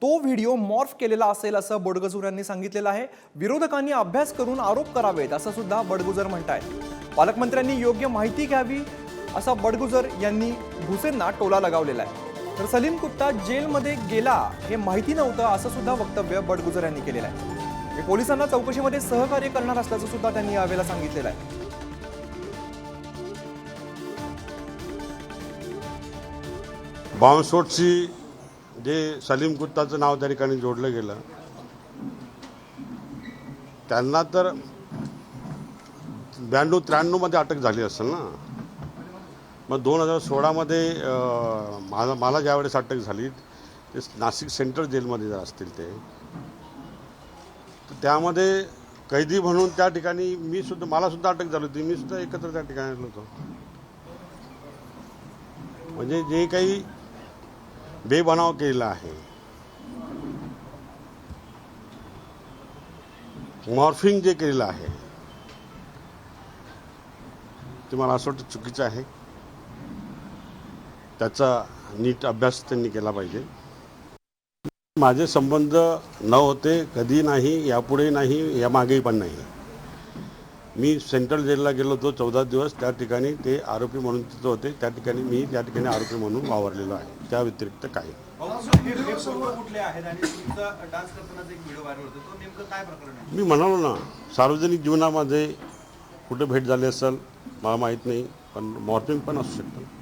तो video morph केलेला असेल असं बडगुजर यांनी सांगितलेलं आहे। विरोधकांनी अभ्यास करून आरोप करावेत असं सुद्धा बडगुजर म्हणतायत। पालकमंत्र्यांनी योग्य माहिती घ्यावी असा बडगुजर यांनी भुसेंना टोला लगावलेला आहे। तर सलीम कुत्ता जेलमध्ये गेला हे माहिती नव्हतं असं सुद्धा वक्तव्य बडगुजर यांनी केलेलं आहे। ते पोलिसांना चौकशीमध्ये सहकार्य करणार असल्याचं सुद्धा त्यांनी यावेळेला सांगितलेलं आहे। बॉम्बस्फोटशी जे सलीम कुत्ताचं नाव त्या ठिकाणी जोडलं गेलं, त्यांना तर 92-93 मध्ये अटक झाली असेल ना। मग 2016 मध्ये मला ज्यावेळेस अटक झाली ते नाशिक सेंट्रल जेलमध्ये जर असतील ते, तर त्यामध्ये कैदी म्हणून त्या ठिकाणी मला सुद्धा अटक झाली होती। मी सुद्धा एकत्र त्या ठिकाणी आलो होतो। म्हणजे जे काही बेबनाव केलेला आहे, मॉर्फिंग जे केलेलं आहे, ते मला असं वाटतं चुकीचं आहे। त्याचा नीट अभ्यास त्यांनी केला पाहिजे। माझे संबंध न होते, कधी नाही, यापुढे नाही, यामागेही पण नाही। मी सेंट्रल जेलला गेलो होतो 14 दिवस। त्या ठिकाणी ते आरोपी म्हणून तिथं होते, त्या ठिकाणी मी त्या ठिकाणी आरोपी म्हणून वावरलेलो आहे। त्या व्यतिरिक्त काही मी म्हणालो ना, सार्वजनिक जीवनामध्ये कुठे भेट झाली असेल मला माहीत नाही, पण मॉर्फिंग पण असू शकतं।